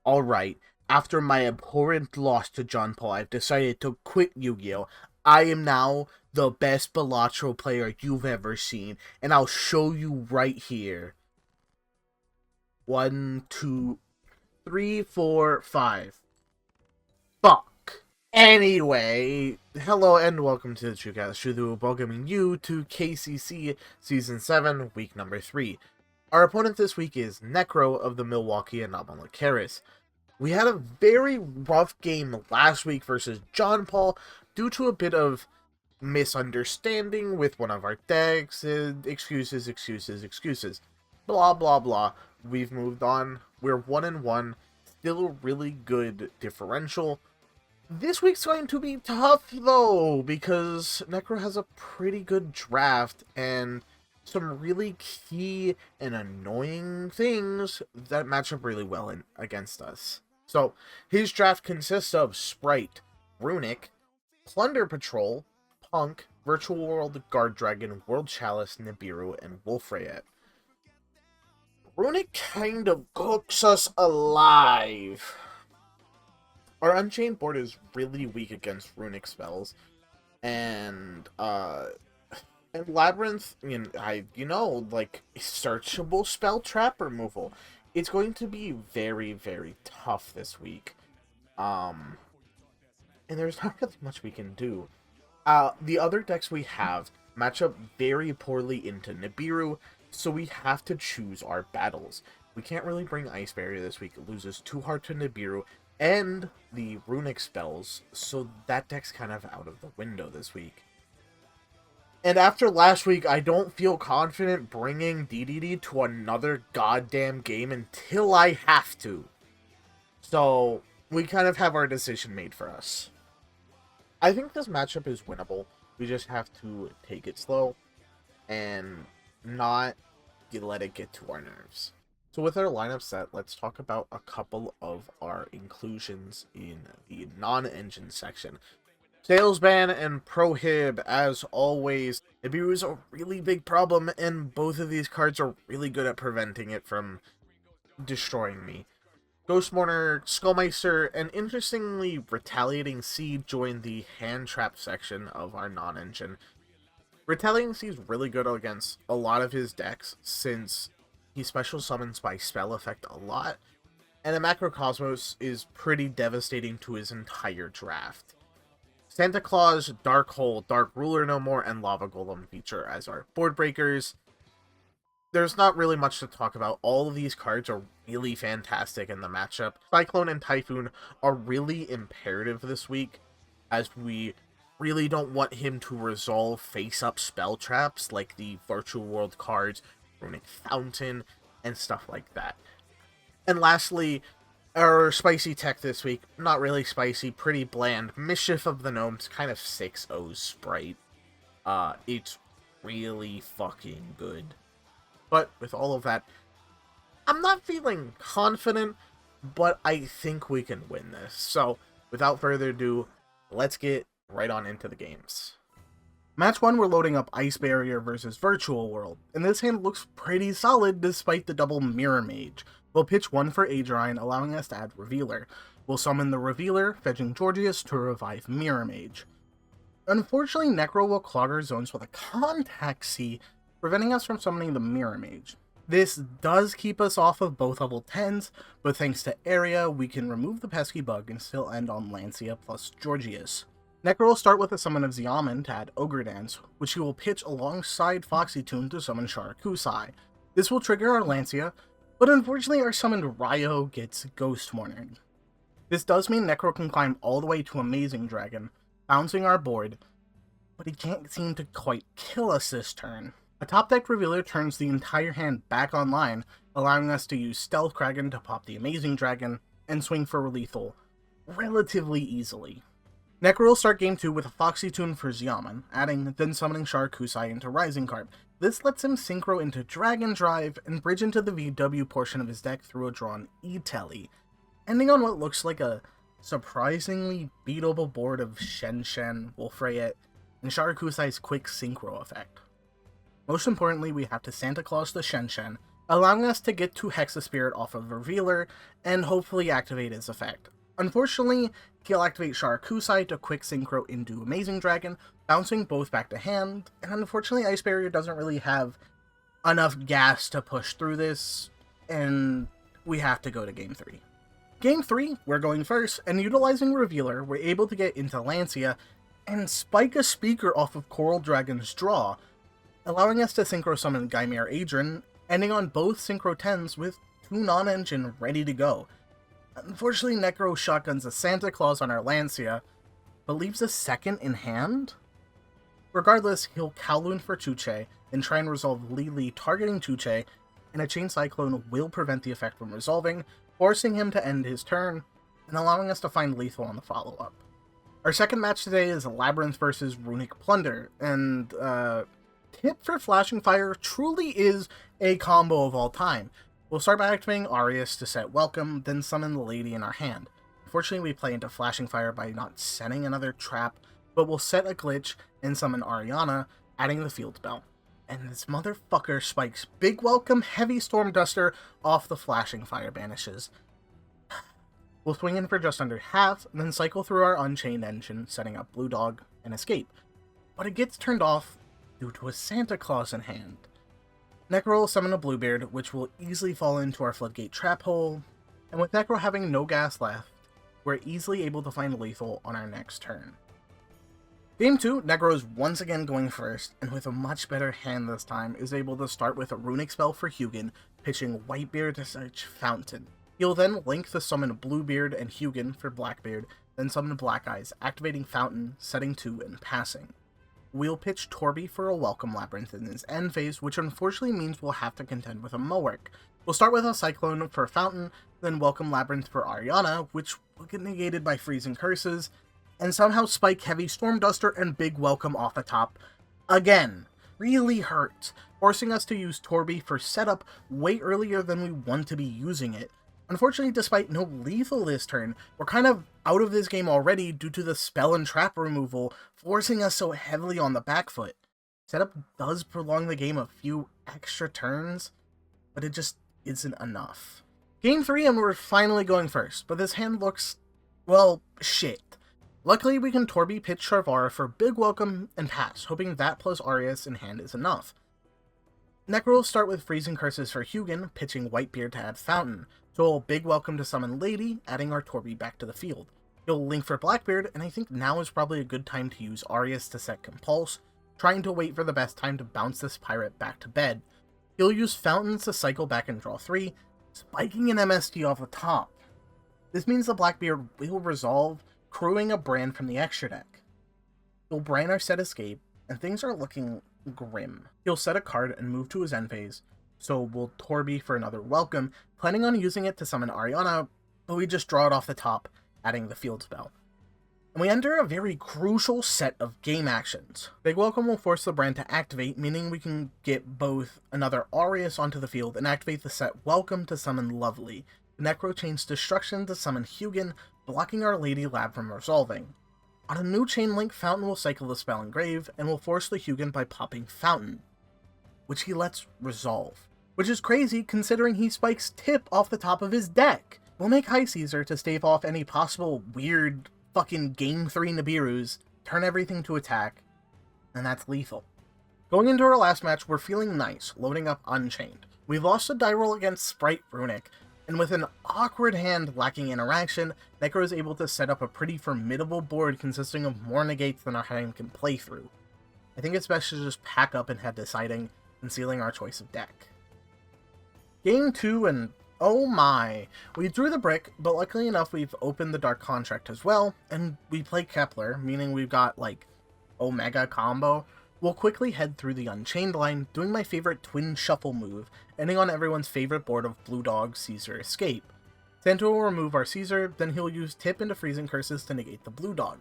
Alright, after my abhorrent loss to John Paul, I've decided to quit Yu-Gi-Oh! I am now the best Balatro player you've ever seen, and I'll show you right here. 1, 2, 3, 4, 5. Fuck. Anyway, hello and welcome to the Chucast, welcoming you to KCC Season 7, Week number 3. Our opponent this week is Necro of the Milwaukee Anomaly Karis. We had a very rough game last week versus John Paul due to a bit of misunderstanding with one of our decks. Excuses. Blah, blah, blah. We've moved on. We're 1-1. Still really good differential. This week's going to be tough, though, because Necro has a pretty good draft and some really key and annoying things that match up really well against us. So, his draft consists of Sprite, Runick, Plunder, Patroll, Punk, Virtual World, Guard Dragon, World Chalice, Nibiru, and Wolfrayet. Runick kind of cooks us alive. Our Unchained board is really weak against Runick spells, and Labrynth, like searchable spell trap removal. It's going to be very, very tough this week. And there's not really much we can do. The other decks we have match up very poorly into Nibiru, so we have to choose our battles. We can't really bring Ice Barrier this week. It loses too hard to Nibiru and the Runick spells, so that deck's kind of out of the window this week. And after last week, I don't feel confident bringing DDD to another goddamn game until I have to. So, we kind of have our decision made for us. I think this matchup is winnable. We just have to take it slow and not let it get to our nerves. So with our lineup set, let's talk about a couple of our inclusions in the non-engine section. Salesman and Prohib, as always. Nibiru is a really big problem, and both of these cards are really good at preventing it from destroying me. Ghost Mourner, Skullmeister, and interestingly, Retaliating Seed joined the hand trap section of our non-engine. Retaliating Seed is really good against a lot of his decks, since he special summons by spell effect a lot, and the Macrocosmos is pretty devastating to his entire draft. Santa Claus, Dark Hole, Dark Ruler No More, and Lava Golem feature as our board breakers. There's not really much to talk about. All of these cards are really fantastic in the matchup. Cyclone and Typhoon are really imperative this week, as we really don't want him to resolve face-up spell traps like the Virtual World cards, Runick Fountain, and stuff like that. And lastly, our spicy tech this week, not really spicy, pretty bland. Mischief of the Gnomes, kind of 6-0 Sprite. It's really fucking good. But with all of that, I'm not feeling confident, but I think we can win this. So, without further ado, let's get right on into the games. Match 1, we're loading up Ice Barrier versus Virtual World, and this hand looks pretty solid despite the double Mirror Mage. We'll pitch 1 for Adrine, allowing us to add Revealer. We'll summon the Revealer, fetching Georgius to revive Mirror Mage. Unfortunately, Necro will clog our zones with a Contact Sea, preventing us from summoning the Mirror Mage. This does keep us off of both level 10s, but thanks to Area, we can remove the pesky bug and still end on Lancia plus Georgius. Necro will start with a summon of Xiamen to add Ogre Dance, which he will pitch alongside Foxy Tune to summon Sharakusai. This will trigger our Lancia, but unfortunately our summoned Ryo gets Ghost Mournered. This does mean Necro can climb all the way to Amazing Dragon, bouncing our board, but he can't seem to quite kill us this turn. A top deck Revealer turns the entire hand back online, allowing us to use Stealth Kraken to pop the Amazing Dragon and swing for Lethal relatively easily. Necro will start game 2 with a Foxy Tune for Xiamen, then summoning Sharakusai into Rising Carp. This lets him synchro into Dragon Drive and bridge into the VW portion of his deck through a drawn E-Telly, ending on what looks like a surprisingly beatable board of Shen, Wolfrayet, and Sharakusai's quick synchro effect. Most importantly, we have to Santa Claus the Shen, allowing us to get to Hexa Spirit off of Revealer and hopefully activate its effect. Unfortunately, he'll activate Sharakusai to quick synchro into Amazing Dragon, bouncing both back to hand, and unfortunately Ice Barrier doesn't really have enough gas to push through this, and we have to go to Game 3. Game 3, we're going first, and utilizing Revealer, we're able to get into Lancia and spike a speaker off of Coral Dragon's draw, allowing us to synchro summon Gymir Adrian, ending on both synchro 10s with 2 non-engine ready to go. Unfortunately, Necro shotguns a Santa Claus on our Lancia, but leaves a second in hand? Regardless, he'll Kowloon for Chuche, and try and resolve Li targeting Chuche, and a Chain Cyclone will prevent the effect from resolving, forcing him to end his turn, and allowing us to find lethal on the follow-up. Our second match today is Labrynth versus Runick Plunder, and tip for Flashing Fire truly is a combo of all time. We'll start by activating Arius to set Welcome, then summon the Lady in our hand. Unfortunately, we play into Flashing Fire by not setting another trap, but we'll set a glitch and summon Ariana, adding the Field Spell. And this motherfucker spikes Big Welcome Heavy Storm Duster off the Flashing Fire banishes. We'll swing in for just under half, and then cycle through our Unchained engine, setting up Blue Dog and escape. But it gets turned off due to a Santa Claus in hand. Necro will summon a Bluebeard, which will easily fall into our Floodgate trap hole, and with Necro having no gas left, we're easily able to find lethal on our next turn. Game 2, Necro is once again going first, and with a much better hand this time, is able to start with a Runick spell for Hugin, pitching Whitebeard to search Fountain. He'll then link to summon Bluebeard and Hugin for Blackbeard, then summon Black Eyes, activating Fountain, setting 2, and passing. We'll pitch Torby for a Welcome Labrynth in his end phase, which unfortunately means we'll have to contend with a Moark. We'll start with a Cyclone for Fountain, then Welcome Labrynth for Ariana, which will get negated by Freezing Curses, and somehow spike Heavy Storm Duster and Big Welcome off the top. Again, really hurts, forcing us to use Torby for setup way earlier than we want to be using it. Unfortunately, despite no lethal this turn, we're kind of out of this game already due to the spell and trap removal, forcing us so heavily on the back foot. Setup does prolong the game a few extra turns, but it just isn't enough. Game 3 and we're finally going first, but this hand looks, well, shit. Luckily, we can Torby pitch Sharvara for Big Welcome and pass, hoping that plus Arius in hand is enough. Necro will start with Freezing Curses for Hugin, pitching Whitebeard to add Fountain, so we'll Big Welcome to summon Lady, adding our Torby back to the field. He'll link for Blackbeard, and I think now is probably a good time to use Arius to set Compulse, trying to wait for the best time to bounce this pirate back to bed. He'll use Fountains to cycle back and draw 3, spiking an MST off the top. This means the Blackbeard will resolve, crewing a Brand from the extra deck. He'll Brand our set Escape, and things are looking grim. He'll set a card and move to his end phase, so we'll Torby for another Welcome, planning on using it to summon Ariana, but we just draw it off the top, adding the Field Spell. And we enter a very crucial set of game actions. Big Welcome will force the Brand to activate, meaning we can get both another Arius onto the field and activate the set Welcome to summon Lovely. Necro chains Destruction to summon Hugin, blocking our Lady Lab from resolving. On a new chain link, Fountain will cycle the spell Engrave, and will force the Hugin by popping Fountain, which he lets resolve. Which is crazy considering he spikes Tip off the top of his deck. We'll make High Caesar to stave off any possible weird fucking Game 3 Nibiru's, turn everything to attack, and that's lethal. Going into our last match, we're feeling nice, loading up Unchained. We lost a die roll against Sprite Runick, and with an awkward hand lacking interaction, Necro is able to set up a pretty formidable board consisting of more negates than our hand can play through. I think it's best to just pack up and head deciding, and sealing our choice of deck. Game 2, and oh my, we drew the brick, but luckily enough we've opened the Dark Contract as well, and we play Kepler, meaning we've got like Omega combo. We'll quickly head through the Unchained line, doing my favorite twin shuffle move, ending on everyone's favorite board of Blue Dog, Caesar, Escape. Santa will remove our Caesar, then he'll use Tip into Freezing Curses to negate the Blue Dog.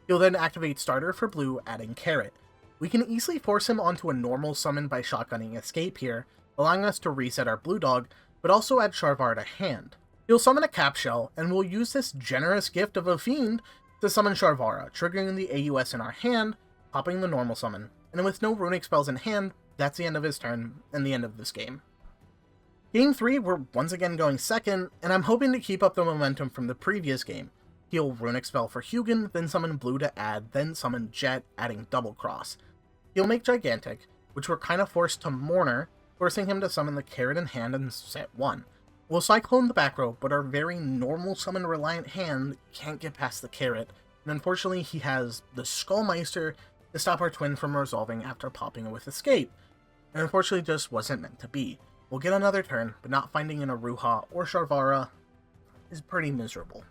He'll then activate Starter for Blue, adding Carrot. We can easily force him onto a normal summon by shotgunning Escape here, allowing us to reset our Blue Dog, but also add Sharvara to hand. He'll summon a Cap Shell, and we'll use this generous gift of a Fiend to summon Sharvara, triggering the AUS in our hand, popping the normal summon. And with no Runick spells in hand, that's the end of his turn, and the end of this game. Game 3, we're once again going second, and I'm hoping to keep up the momentum from the previous game. Heal Runick spell for Hugin, then summon Blue to add, then summon Jet, adding Double Cross. He'll make Gigantic, which we're kind of forced to Mourner, forcing him to summon the Carrot in hand in set 1. We'll Cyclone the back row, but our very normal summon reliant hand can't get past the Carrot, and unfortunately he has the Skullmeister to stop our twin from resolving after popping with Escape, and unfortunately just wasn't meant to be. We'll get another turn, but not finding an Aruha or Sharvara is pretty miserable.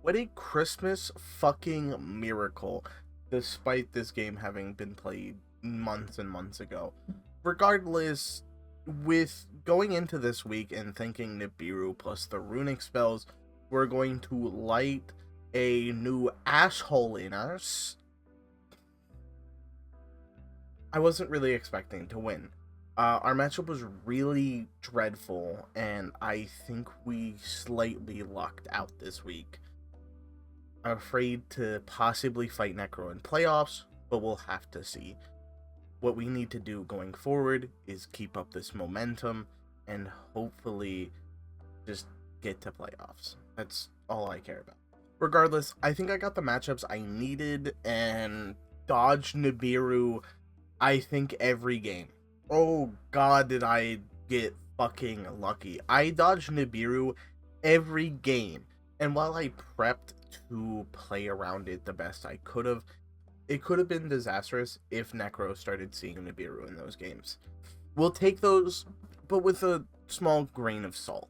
What a Christmas fucking miracle, despite this game having been played months and months ago. Regardless, with going into this week and thinking Nibiru plus the Runick spells, we're going to light a new asshole in us. I wasn't really expecting to win. Our matchup was really dreadful, and I think we slightly lucked out this week. I'm afraid to possibly fight Necro in playoffs, but we'll have to see. What we need to do going forward is keep up this momentum and hopefully just get to playoffs. That's all I care about. Regardless, I think I got the matchups I needed and dodged Nibiru, I think, every game. Oh god, did I get fucking lucky. I dodged Nibiru every game, and while I prepped to play around it the best I could have, it could have been disastrous if Necro started seeing Nibiru in those games. We'll take those, but with a small grain of salt.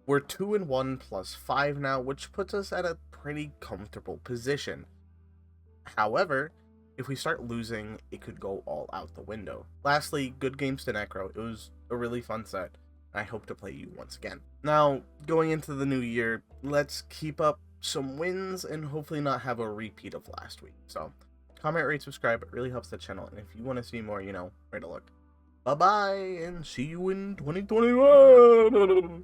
We're 2-1 plus 5 now, which puts us at a pretty comfortable position. However, if we start losing, it could go all out the window. Lastly, good games to Necro. It was a really fun set. I hope to play you once again. Now, going into the new year, let's keep up some wins and hopefully not have a repeat of last week. So, comment, rate, subscribe. It really helps the channel. And if you want to see more, you know where to look. Bye-bye, and see you in 2021!